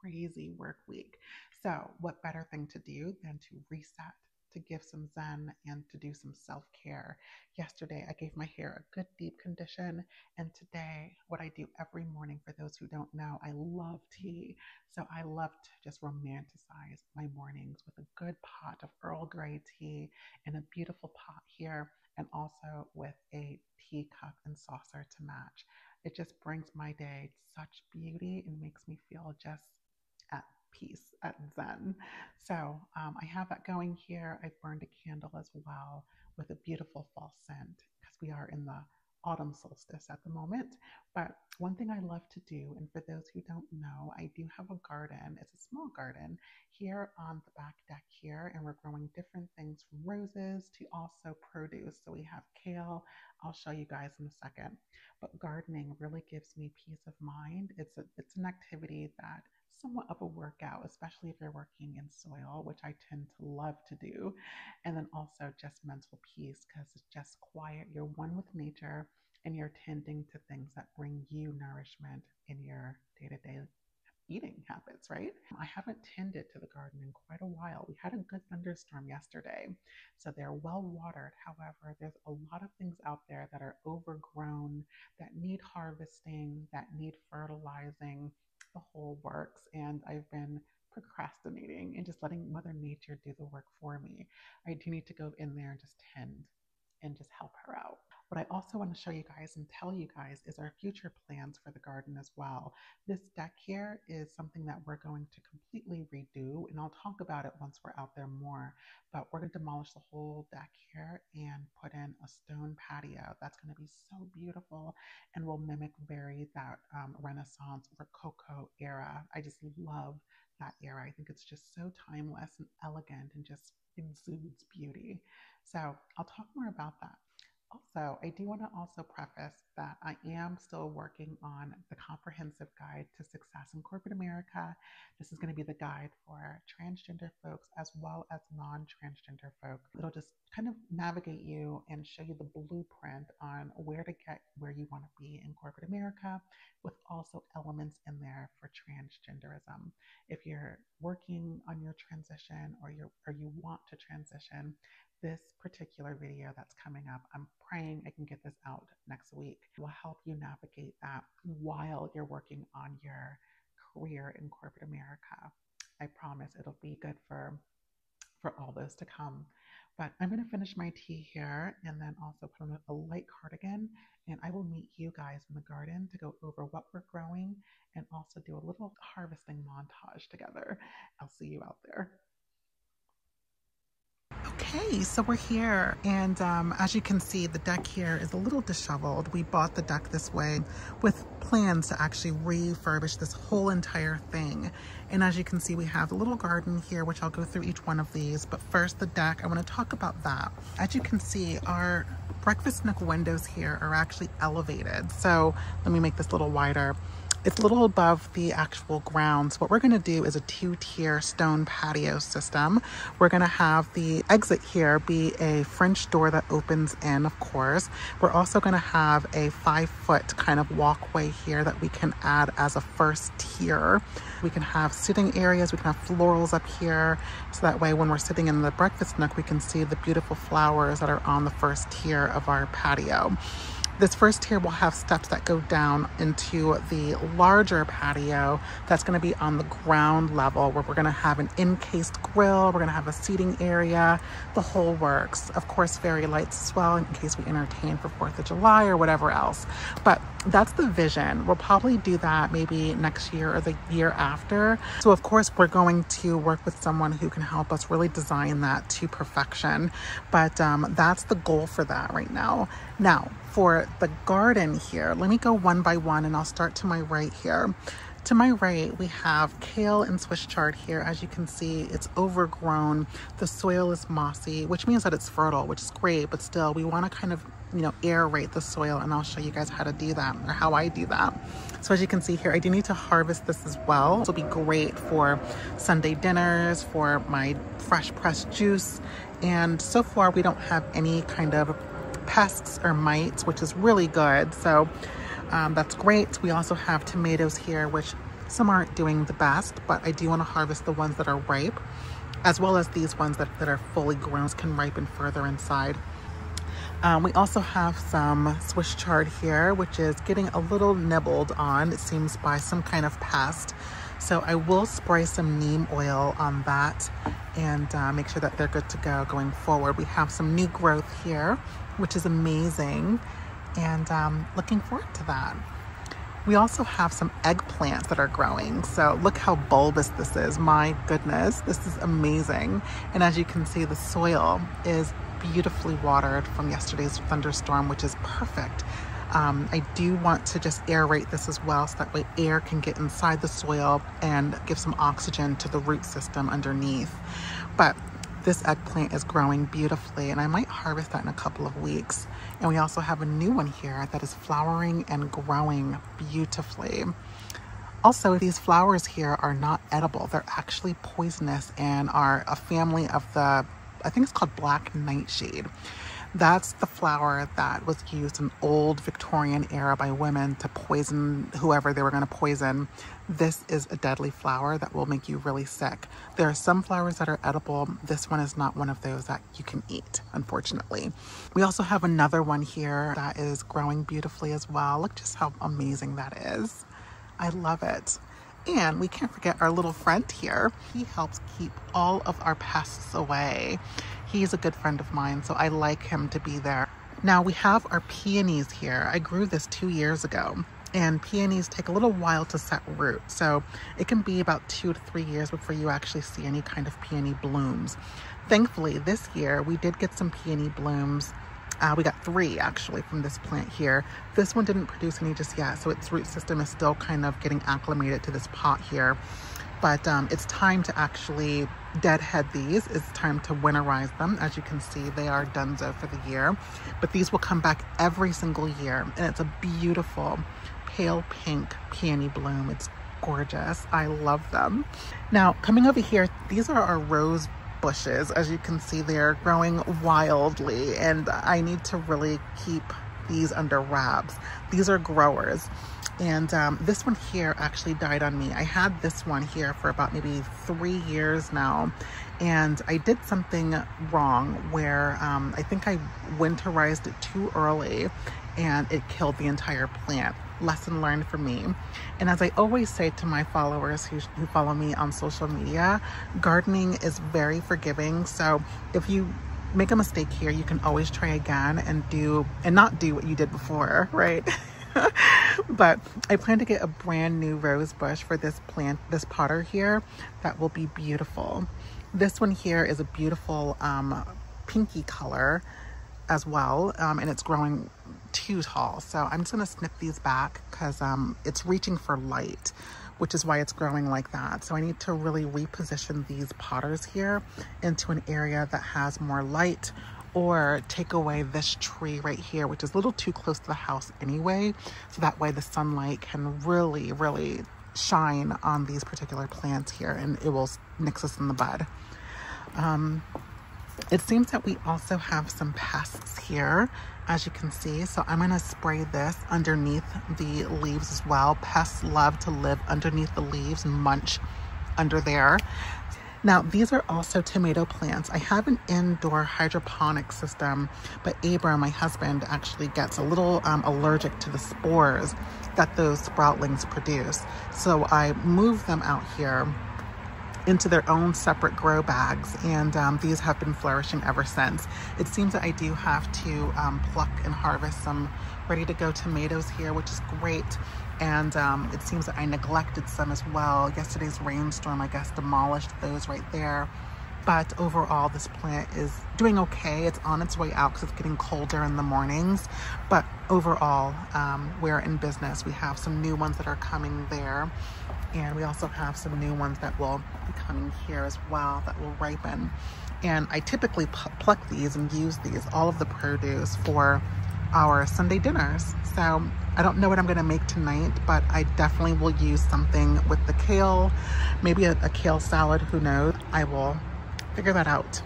crazy work week. So, what better thing to do than to reset, to give some zen, and to do some self care? Yesterday, I gave my hair a good deep condition, and today, what I do every morning, for those who don't know, I love tea. So, I love to just romanticize my mornings with a good pot of Earl Grey tea in a beautiful pot here, and also with a teacup and saucer to match. It just brings my day such beauty and makes me feel just at peace, at zen. So I have that going here. I burned a candle as well with a beautiful fall scent because we are in the autumn solstice at the moment. But one thing I love to do, and for those who don't know, I do have a garden. It's a small garden here on the back deck here, and we're growing different things from roses to also produce. So we have kale. I'll show you guys in a second. But gardening really gives me peace of mind. It's an activity that somewhat of a workout, especially if you're working in soil, which I tend to love to do. And then also just mental peace because it's just quiet. You're one with nature and you're tending to things that bring you nourishment in your day to day eating habits, right? I haven't tended to the garden in quite a while. We had a good thunderstorm yesterday, so they're well watered. However, there's a lot of things out there that are overgrown, that need harvesting, that need fertilizing, the whole works. And I've been procrastinating and just letting Mother Nature do the work for me. I do need to go in there and just tend and just help her out. What I also want to show you guys and tell you guys is our future plans for the garden as well. This deck here is something that we're going to completely redo, and I'll talk about it once we're out there more. But we're going to demolish the whole deck here and put in a stone patio. That's going to be so beautiful and will mimic very that Renaissance Rococo era. I just love that era. I think it's just so timeless and elegant and just exudes beauty. So I'll talk more about that. Also, I do want to also preface that I am still working on the comprehensive guide to success in corporate America. This is going to be the guide for transgender folks as well as non-transgender folks. It'll just kind of navigate you and show you the blueprint on where to get where you want to be in corporate America, with also elements in there for transgenderism. If you're working on your transition or you want to transition, this particular video that's coming up, I'm praying I can get this out next week, will help you navigate that while you're working on your career in corporate America. I promise it'll be good for all those to come. But I'm going to finish my tea here and then also put on a light cardigan, and I will meet you guys in the garden to go over what we're growing and also do a little harvesting montage together. I'll see you out there. Okay, so we're here, and as you can see, the deck here is a little disheveled. We bought the deck this way with plans to actually refurbish this whole entire thing. And as you can see, we have a little garden here, which I'll go through each one of these. But first, the deck, I want to talk about that. As you can see, our breakfast nook windows here are actually elevated. So let me make this a little wider. It's a little above the actual ground. So what we're going to do is a 2-tier stone patio system. We're going to have the exit here be a French door that opens in, of course. We're also going to have a 5-foot kind of walkway here that we can add as a first tier. We can have sitting areas, we can have florals up here. So that way when we're sitting in the breakfast nook, we can see the beautiful flowers that are on the first tier of our patio. This first tier will have steps that go down into the larger patio that's going to be on the ground level, where we're going to have an encased grill, we're going to have a seating area, the whole works. Of course, fairy lights as well in case we entertain for 4th of July or whatever else. But that's the vision. We'll probably do that maybe next year or the year after. So of course, we're going to work with someone who can help us really design that to perfection. But that's the goal for that right now. Now, for the garden here, let me go one by one, and I'll start to my right here. To my right, we have kale and Swiss chard here. As you can see, it's overgrown. The soil is mossy, which means that it's fertile, which is great, but still we want to kind of, aerate the soil, and I'll show you guys how to do that, or how I do that. So as you can see here, I do need to harvest this as well. This will be great for Sunday dinners, for my fresh pressed juice. And so far we don't have any kind of pests or mites, which is really good. So that's great. We also have tomatoes here, which Some aren't doing the best, but I do want to harvest the ones that are ripe, as well as these ones that are fully grown can ripen further inside. We also have some Swiss chard here, which is getting a little nibbled on, it seems, by some kind of pest. So I will spray some neem oil on that and make sure that they're good to go going forward. We have some new growth here, which is amazing, and looking forward to that. We also have some eggplants that are growing. So look how bulbous this is. My goodness, this is amazing. And as you can see, the soil is beautifully watered from yesterday's thunderstorm, which is perfect. I do want to just aerate this as well, so that way air can get inside the soil and give some oxygen to the root system underneath. But this eggplant is growing beautifully, and I might harvest that in a couple of weeks. And we also have a new one here that is flowering and growing beautifully. Also, these flowers here are not edible. They're actually poisonous and are a family of the, I think it's called black nightshade. That's the flower that was used in old Victorian era by women to poison whoever they were going to poison. This is a deadly flower that will make you really sick. There are some flowers that are edible. This one is not one of those that you can eat, unfortunately. We also have another one here that is growing beautifully as well. Look just how amazing that is. I love it. And we can't forget our little friend here. He helps keep all of our pests away. He's a good friend of mine, so I like him to be there. Now we have our peonies here. I grew this 2 years ago, and peonies take a little while to set root. So it can be about 2 to 3 years before you actually see any kind of peony blooms. Thankfully, this year we did get some peony blooms. We got 3 actually from this plant here. This one didn't produce any just yet, so its root system is still kind of getting acclimated to this pot here. But it's time to actually deadhead these. It's time to winterize them. As you can see, they are donezo for the year. But these will come back every single year, and it's a beautiful pale pink peony bloom. It's gorgeous. I love them. Now, coming over here, these are our rose bushes. As you can see, they're growing wildly, and I need to really keep these under wraps. These are growers, and this one here actually died on me. I had this one here for about maybe 3 years now, and I did something wrong where I think I winterized it too early, and it killed the entire plant. Lesson learned for me. And as I always say to my followers who follow me on social media, gardening is very forgiving. So if you make a mistake here, you can always try again and not do what you did before, right? But I plan to get a brand new rose bush for this plant, this potter here, that will be beautiful. This one here is a beautiful pinky color as well, and it's growing too tall. So I'm just gonna snip these back because it's reaching for light, which is why it's growing like that. So I need to really reposition these potters here into an area that has more light, or take away this tree right here, which is a little too close to the house anyway. So that way the sunlight can really, really shine on these particular plants here, and it will nix us in the bud. It seems that we also have some pests here, as you can see. So I'm going to spray this underneath the leaves as well. Pests love to live underneath the leaves and munch under there. Now, these are also tomato plants. I have an indoor hydroponic system, but Abram, my husband, actually gets a little allergic to the spores that those sproutlings produce. So I moved them out here into their own separate grow bags, and these have been flourishing ever since. It seems that I do have to pluck and harvest some ready to go tomatoes here, which is great. And it seems that I neglected some as well. Yesterday's rainstorm, I guess, demolished those right there. But overall, this plant is doing okay. It's on its way out because it's getting colder in the mornings. But overall, we're in business. We have some new ones that are coming there. And we also have some new ones that will be coming here as well that will ripen. And I typically pluck these and use these, all of the produce, for our Sunday dinners. So I don't know what I'm going to make tonight, but I definitely will use something with the kale, maybe a kale salad, who knows. I will figure that out.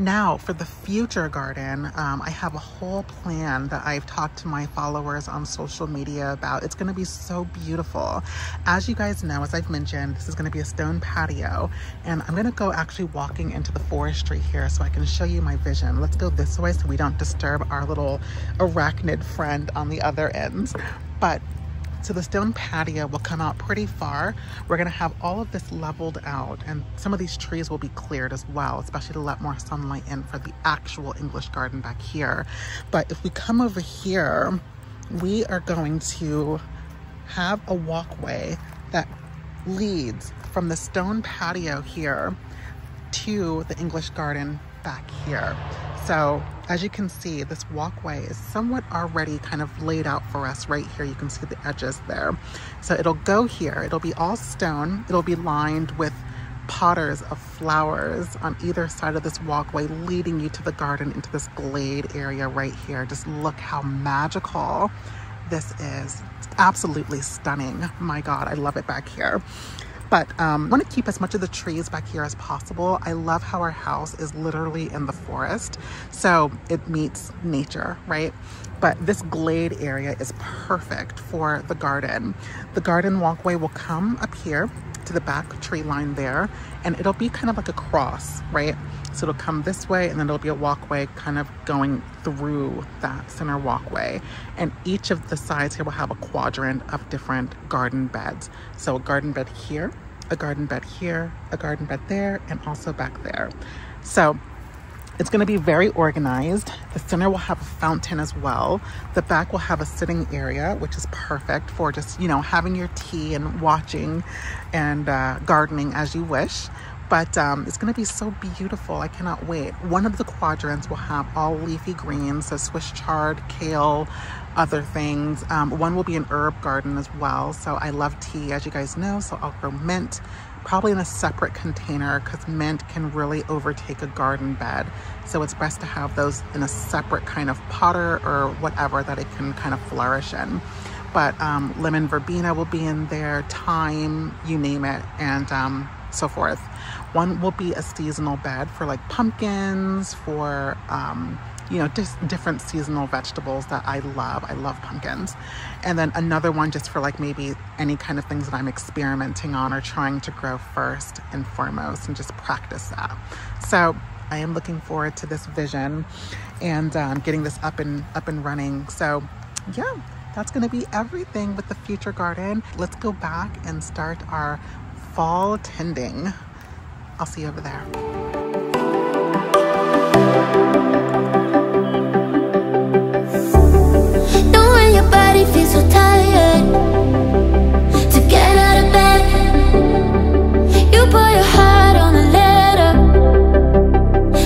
Now for the future garden, I have a whole plan that I've talked to my followers on social media about. It's gonna be so beautiful. As you guys know, as I've mentioned, this is gonna be a stone patio, and I'm gonna go actually walking into the forestry here so I can show you my vision. Let's go this way so we don't disturb our little arachnid friend on the other ends. But so the stone patio will come out pretty far. We're gonna have all of this leveled out, and some of these trees will be cleared as well, especially to let more sunlight in for the actual English garden back here. But if we come over here, we are going to have a walkway that leads from the stone patio here to the English garden back here. So as you can see, this walkway is somewhat already kind of laid out for us right here. You can see the edges there. So it'll go here. It'll be all stone. It'll be lined with potters of flowers on either side of this walkway, leading you to the garden into this glade area right here. Just look how magical this is. It's absolutely stunning. My God, I love it back here. But I want to keep as much of the trees back here as possible. I love how our house is literally in the forest, so it meets nature, right? But this glade area is perfect for the garden. The garden walkway will come up here to the back tree line there, and it'll be kind of like a cross, right? So it'll come this way, and then there'll be a walkway kind of going through that center walkway. And each of the sides here will have a quadrant of different garden beds. So a garden bed here, a garden bed here, a garden bed there, and also back there. So it's going to be very organized. The center will have a fountain as well. The back will have a sitting area, which is perfect for just, you know, having your tea and watching and gardening as you wish. But it's going to be so beautiful. I cannot wait. One of the quadrants will have all leafy greens, so Swiss chard, kale, other things. One will be an herb garden as well. So I love tea, as you guys know, so I'll grow mint, probably in a separate container because mint can really overtake a garden bed. So it's best to have those in a separate kind of potter or whatever that it can kind of flourish in. But lemon verbena will be in there, thyme, you name it, and so forth. One will be a seasonal bed for like pumpkins, for you know, just different seasonal vegetables that I love. I love pumpkins. And then another one just for like maybe any kind of things that I'm experimenting on or trying to grow first and foremost, and just practice that. So I am looking forward to this vision and getting this up and running. So yeah, that's going to be everything with the future garden. Let's go back and start our fall tending. I'll see you over there. Know when your body feels so tired to get out of bed, you pour your heart on a letter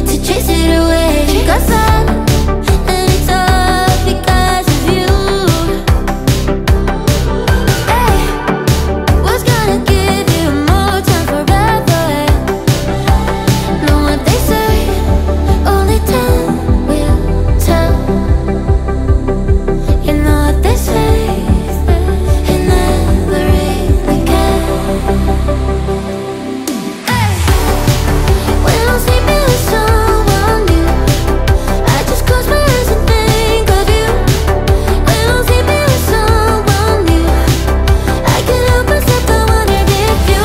to chase it away. Got sun and it's all because of you. Hey, what's gonna give you more time forever? Know what they say, only time will tell. You know what they say, it never really cares. When I'm sleeping with someone new, I just close my eyes and think of you. When I'm sleeping with someone new, I can't help myself, I wonder if you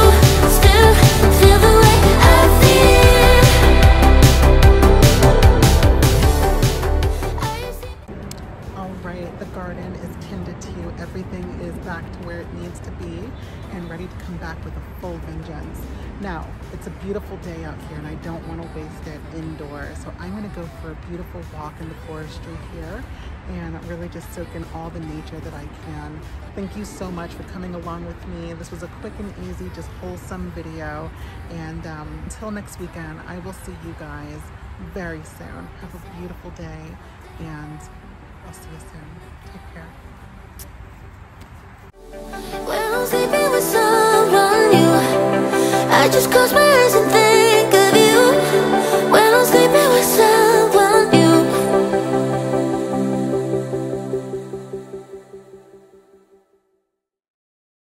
still feel the way I feel. All right, the garden is tended to. Everything is back to where it needs to be and ready to come back with a full vengeance. Now, it's a beautiful day out here and I don't want to waste it indoors. So I'm going to go for a beautiful walk in the forestry here and really just soak in all the nature that I can. Thank you so much for coming along with me. This was a quick and easy, just wholesome video. And until next weekend, I will see you guys very soon. Have a beautiful day and I'll see you soon. Take care. When I'm sleeping with someone new, I just close my eyes and think